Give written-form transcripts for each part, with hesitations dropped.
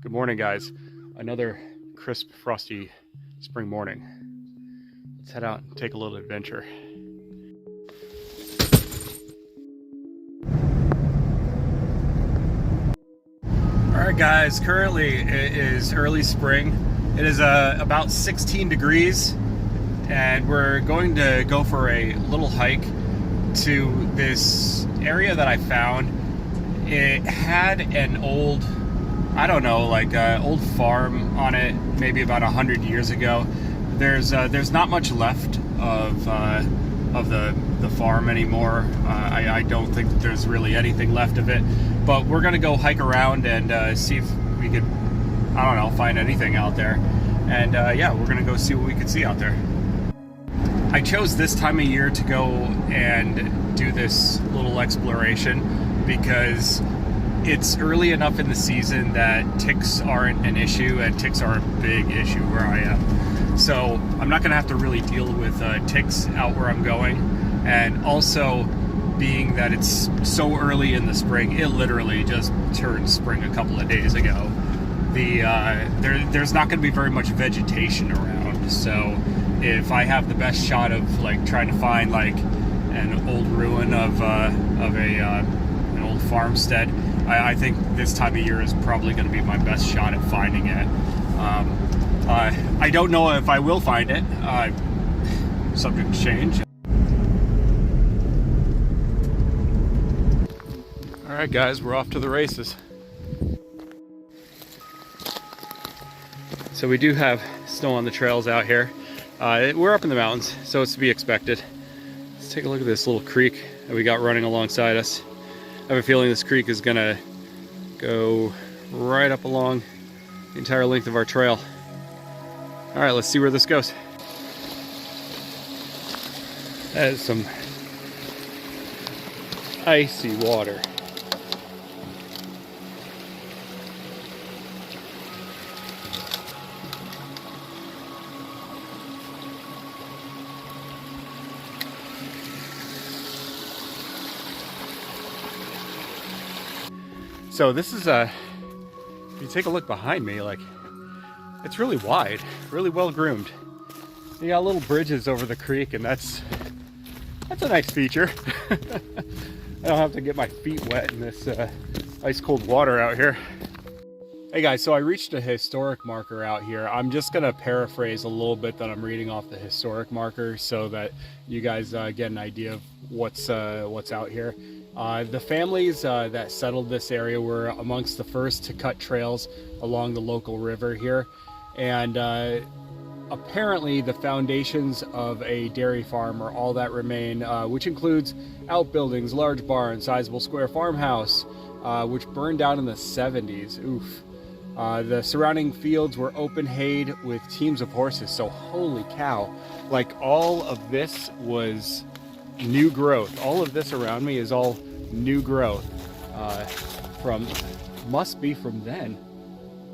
Good morning, guys. Another crisp, frosty spring morning. Let's head out and take a little adventure. All right, guys, currently it is early spring. It is about 16 degrees, and we're going to go for a little hike to this area that I found. It had an old, I don't know, like old farm on it, maybe about 100 years ago. There's not much left of the farm anymore. I don't think that there's really anything left of it. But we're gonna go hike around and see if we could, I don't know, find anything out there. And yeah, we're gonna go see what we can see out there. I chose this time of year to go and do this little exploration because it's early enough in the season that ticks aren't an issue, and ticks are a big issue where I am. So I'm not gonna have to really deal with ticks out where I'm going. And also, being that it's so early in the spring, it literally just turned spring a couple of days ago. There's not gonna be very much vegetation around. So if I have the best shot of like trying to find like an old ruin of an old farmstead, I think this time of year is probably going to be my best shot at finding it. I don't know if I will find it. Subject to change. All right, guys, we're off to the races. So we do have snow on the trails out here. We're up in the mountains, so it's to be expected. Let's take a look at this little creek that we got running alongside us. I have a feeling this creek is gonna go right up along the entire length of our trail. All right, let's see where this goes. That is some icy water. So this is if you take a look behind me, like, it's really wide, really well groomed. You got little bridges over the creek, and that's a nice feature. I don't have to get my feet wet in this ice cold water out here. Hey guys, so I reached a historic marker out here. I'm just gonna paraphrase a little bit that I'm reading off the historic marker so that you guys get an idea of what's out here. The families that settled this area were amongst the first to cut trails along the local river here, and apparently the foundations of a dairy farm are all that remain, which includes outbuildings, large barn, sizable square farmhouse, which burned down in the 70s. Oof. The surrounding fields were open hayed with teams of horses, so holy cow, like all of this was new growth. All of this around me is all new growth must be from then.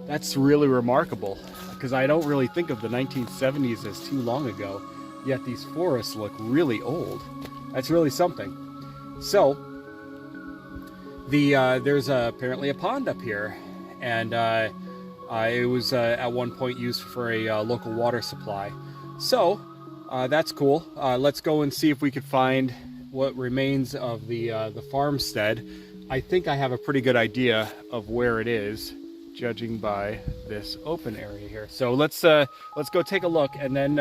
That's really remarkable, because I don't really think of the 1970s as too long ago, yet these forests look really old. That's really something. So there's apparently a pond up here, and it was at one point used for a local water supply. So that's cool. Let's go and see if we could find what remains of the farmstead. I think I have a pretty good idea of where it is, judging by this open area here. So let's go take a look, and then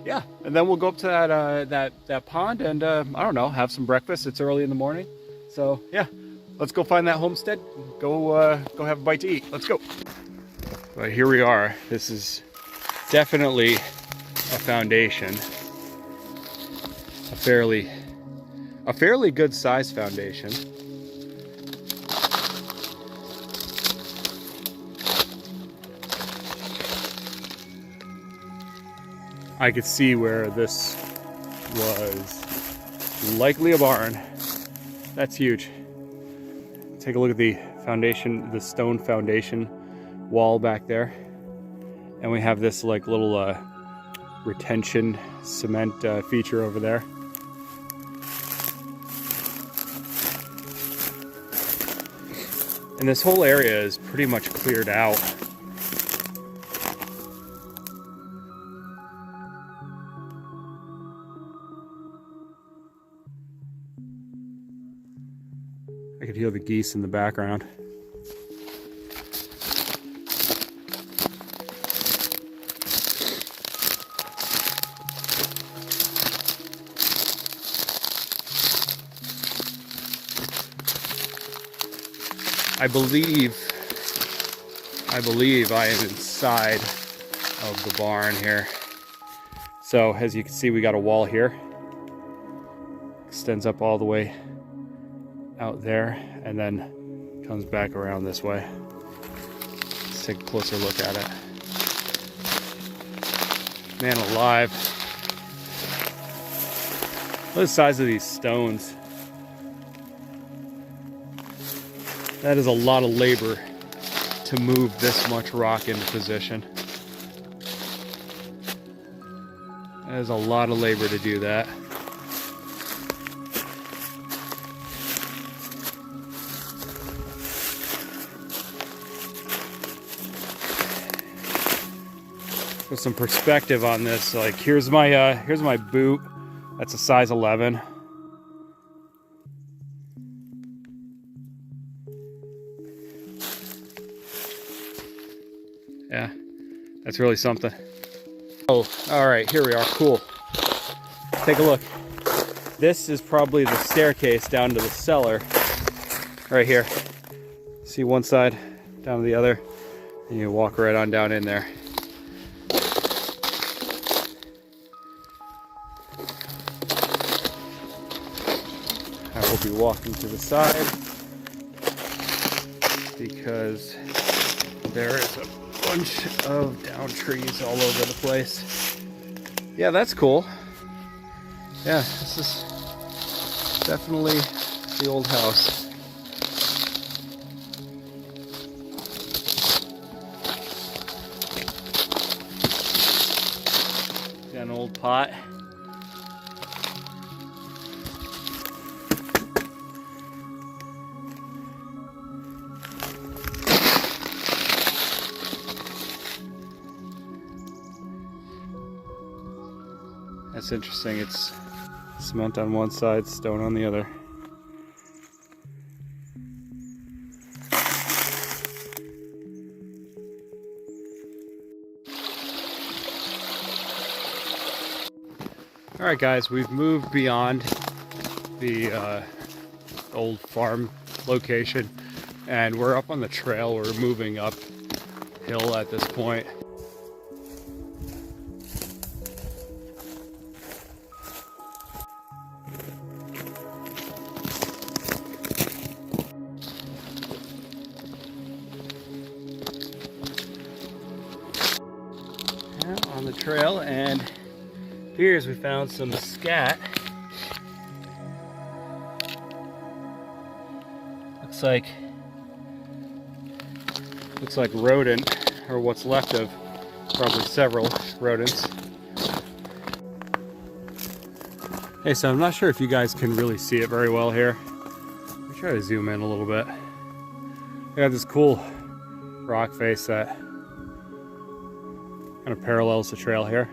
yeah, and then we'll go up to that pond and I don't know, have some breakfast. It's early in the morning, so yeah, let's go find that homestead. Go have a bite to eat. Let's go. But here we are. This is definitely a foundation. A fairly good size foundation. I could see where this was likely a barn. That's huge. Take a look at the foundation, the stone foundation wall back there. And we have this like little retention cement feature over there. And this whole area is pretty much cleared out. I could hear the geese in the background. I believe I am inside of the barn here. So as you can see, we got a wall here. Extends up all the way out there and then comes back around this way. Let's take a closer look at it. Man alive. Look at the size of these stones. That is a lot of labor to move this much rock into position. That is a lot of labor to do that. With some perspective on this, like here's my boot. That's a size 11. Yeah, that's really something. Oh, all right, here we are. Cool. Take a look. This is probably the staircase down to the cellar. Right here. See one side, down to the other, and you walk right on down in there. I will be walking to the side because there is a bunch of down trees all over the place. Yeah, that's cool. Yeah, this is definitely the old house. Got an old pot. That's interesting. It's cement on one side, stone on the other. All right, guys, we've moved beyond the old farm location, and we're up on the trail. We're moving uphill at this point. On the trail, and here's we found some scat. Looks like rodent, or what's left of probably several rodents. Hey, so I'm not sure if you guys can really see it very well here. Let me try to zoom in a little bit. I got this cool rock face that kind of parallels the trail here.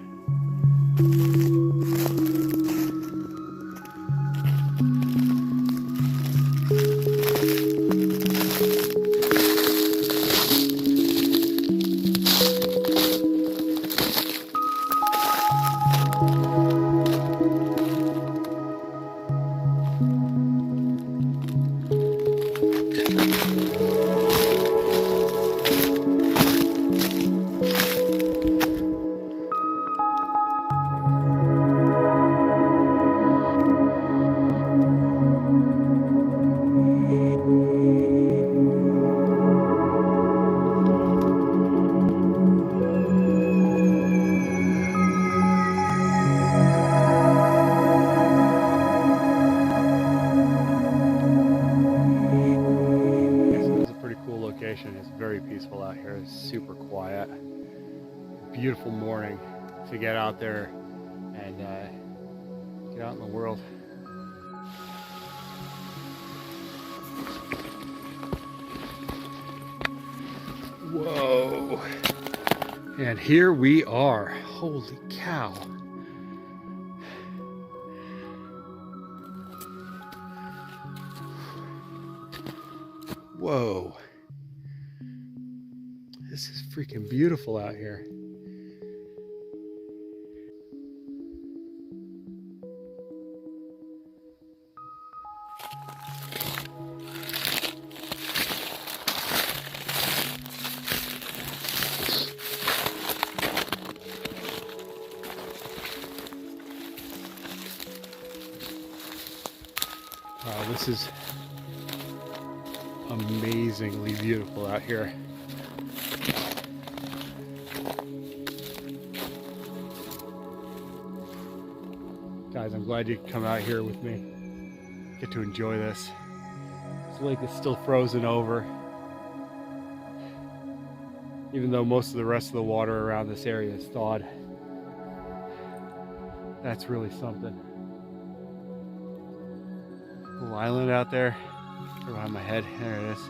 It's very peaceful out here. It's super quiet. Beautiful morning to get out there and get out in the world. Whoa. And here we are. Holy cow. Whoa. This is freaking beautiful out here. Wow, this is amazingly beautiful out here. Guys, I'm glad you could come out here with me. Get to enjoy this. This lake is still frozen over, even though most of the rest of the water around this area is thawed. That's really something. Little island out there around my head. There it is.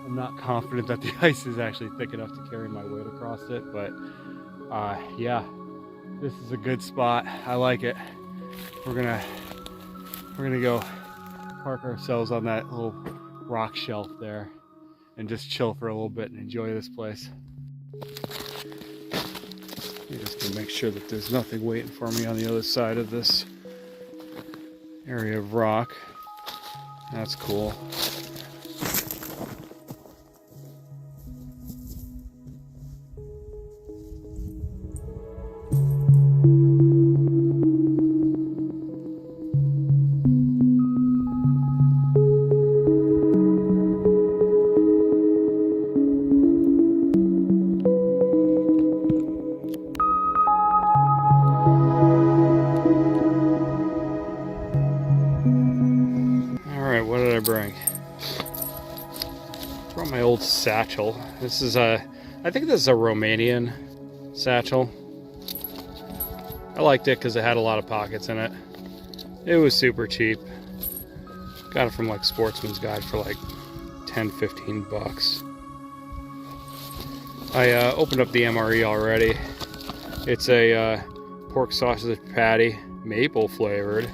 I'm not confident that the ice is actually thick enough to carry my weight across it, but yeah, this is a good spot. I like it. We're gonna go park ourselves on that little rock shelf there and just chill for a little bit and enjoy this place. I'm just gonna make sure that there's nothing waiting for me on the other side of this area of rock. That's cool. What did I bring? Brought my old satchel. This is I think this is a Romanian satchel. I liked it because it had a lot of pockets in it. It was super cheap. Got it from like Sportsman's Guide for like 10-15 bucks. I opened up the MRE already. It's a pork sausage patty, maple flavored.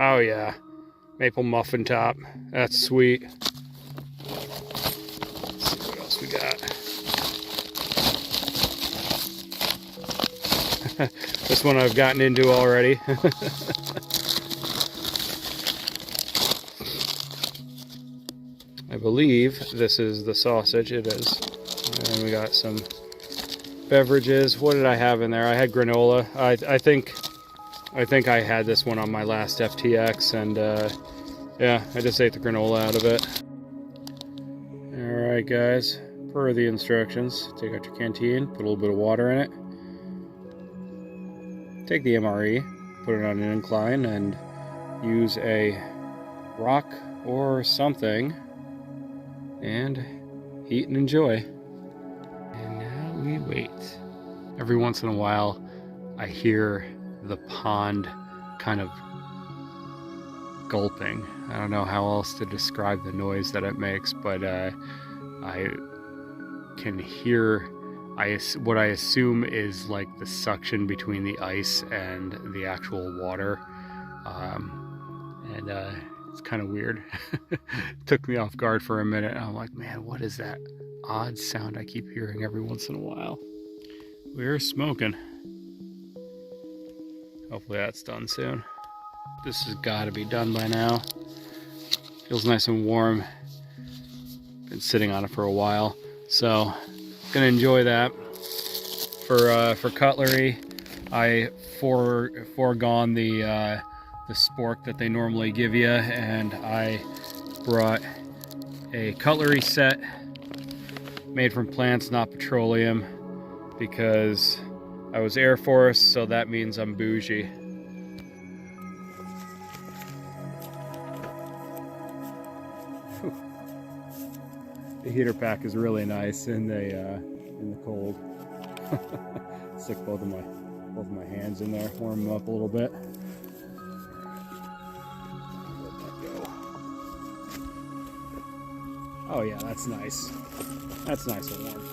Oh yeah, maple muffin top. That's sweet. Let's see what else we got. This one I've gotten into already. I believe this is the sausage. It is. And we got some beverages. What did I have in there? I had granola. I think I had this one on my last FTX, and yeah, I just ate the granola out of it. Alright guys, per the instructions, take out your canteen, put a little bit of water in it, take the MRE, put it on an incline, and use a rock or something, and eat and enjoy. And now we wait. Every once in a while, I hear the pond kind of gulping. I don't know how else to describe the noise that it makes, but I can hear what I assume is like the suction between the ice and the actual water, and it's kind of weird. It took me off guard for a minute. I'm like, man, what is that odd sound I keep hearing every once in a while? We're smoking. Hopefully that's done soon. This has got to be done by now. Feels nice and warm. Been sitting on it for a while, so gonna enjoy that. For cutlery, I foregone the spork that they normally give you, and I brought a cutlery set made from plants, not petroleum, because I was Air Force, so that means I'm bougie. Whew. The heater pack is really nice in the cold. Stick both of my hands in there, warm them up a little bit. Oh yeah, that's nice. That's nice and warm.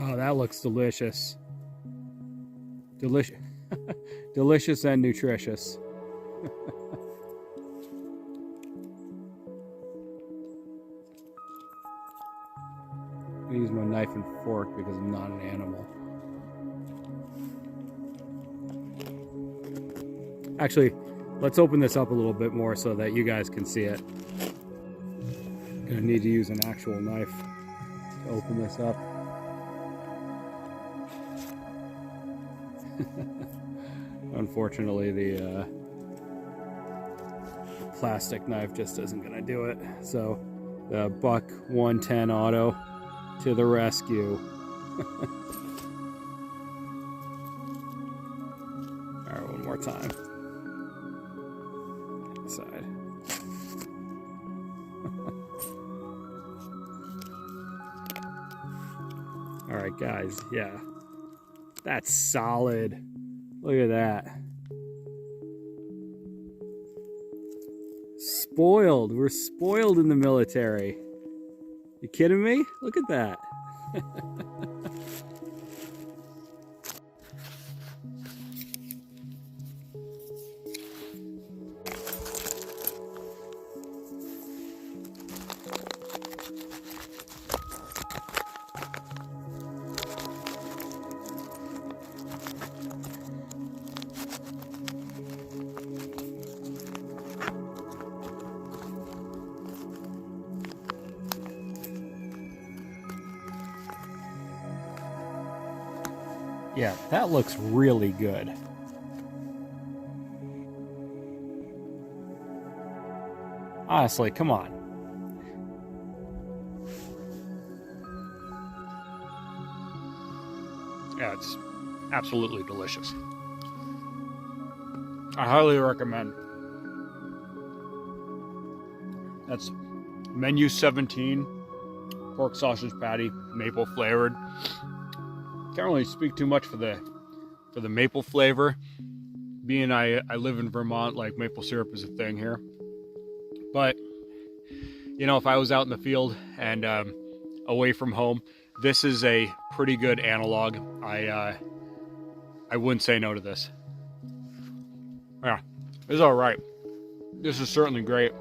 Oh, that looks delicious. Delicious. Delicious and nutritious. I use my knife and fork because I'm not an animal. Actually, let's open this up a little bit more so that you guys can see it. Gonna need to use an actual knife to open this up. Unfortunately, the plastic knife just isn't gonna do it. So the Buck 110 Auto to the rescue. All right, one more time. Side. All right, guys. Yeah, that's solid. Look at that. Spoiled. We're spoiled in the military. You kidding me? Look at that. Yeah, that looks really good. Honestly, come on. Yeah, it's absolutely delicious. I highly recommend. That's menu 17, pork sausage patty, maple flavored. Can't really speak too much for the maple flavor. Being I live in Vermont, like maple syrup is a thing here. But you know, if I was out in the field and away from home, this is a pretty good analog. I wouldn't say no to this. Yeah, it's all right. This is certainly great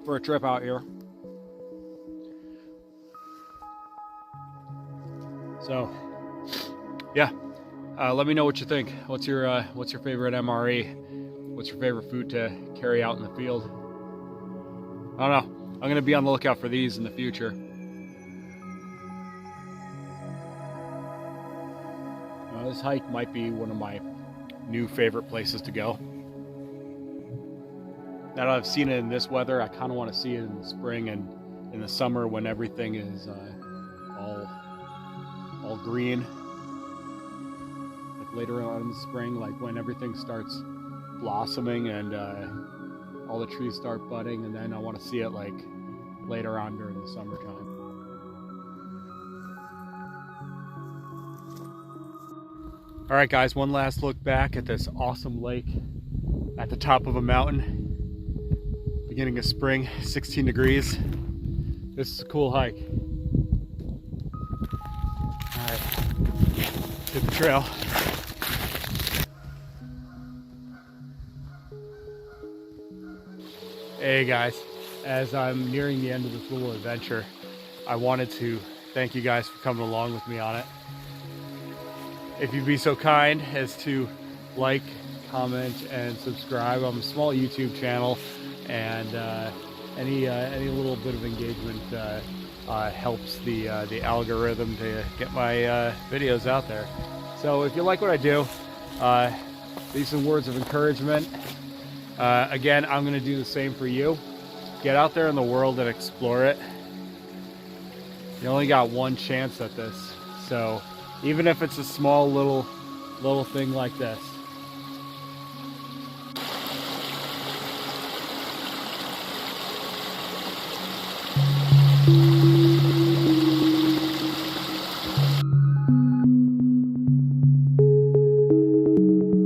for a trip out here. So, yeah, let me know what you think. What's your favorite MRE? What's your favorite food to carry out in the field? I don't know. I'm gonna be on the lookout for these in the future. This hike might be one of my new favorite places to go. Now that I've seen it in this weather, I kind of want to see it in the spring and in the summer when everything is all green. Like later on in the spring, like when everything starts blossoming and all the trees start budding, and then I want to see it like later on during the summertime. All right, guys, one last look back at this awesome lake at the top of a mountain. Beginning of spring, 16 degrees. This is a cool hike. All right, hit the trail. Hey guys, as I'm nearing the end of this little adventure, I wanted to thank you guys for coming along with me on it. If you'd be so kind as to like, comment, and subscribe. I'm a small YouTube channel, and any little bit of engagement helps the algorithm to get my videos out there. So if you like what I do, leave some words of encouragement. Again, I'm going to do the same for you. Get out there in the world and explore it. You only got one chance at this, So even if it's a small little thing like this.